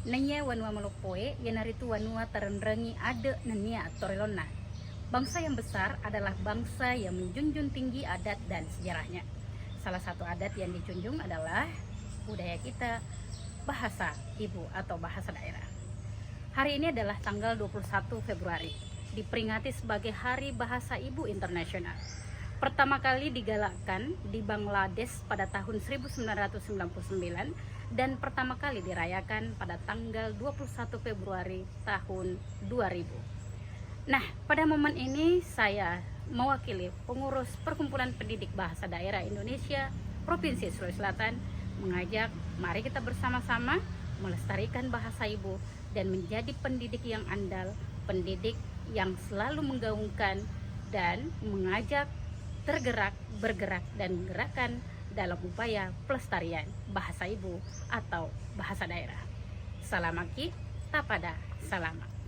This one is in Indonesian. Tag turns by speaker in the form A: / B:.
A: Nanya wanua melopoe yanaritu wanua terendrangi ade nenia torelona. Bangsa yang besar adalah bangsa yang menjunjung tinggi adat dan sejarahnya. Salah satu adat yang dijunjung adalah budaya kita, bahasa ibu atau bahasa daerah. Hari ini adalah tanggal 21 Februari, diperingati sebagai Hari Bahasa Ibu Internasional. Pertama kali digalakkan di Bangladesh pada tahun 1999 dan pertama kali dirayakan pada tanggal 21 Februari tahun 2000. Nah, pada momen ini saya mewakili pengurus Perkumpulan Pendidik Bahasa Daerah Indonesia Provinsi Sulawesi Selatan mengajak mari kita bersama-sama melestarikan bahasa ibu dan menjadi pendidik yang andal, pendidik yang selalu menggaungkan dan mengajak tergerak, bergerak, dan menggerakkan dalam upaya pelestarian bahasa ibu atau bahasa daerah. Salamaki, tapada, salamat.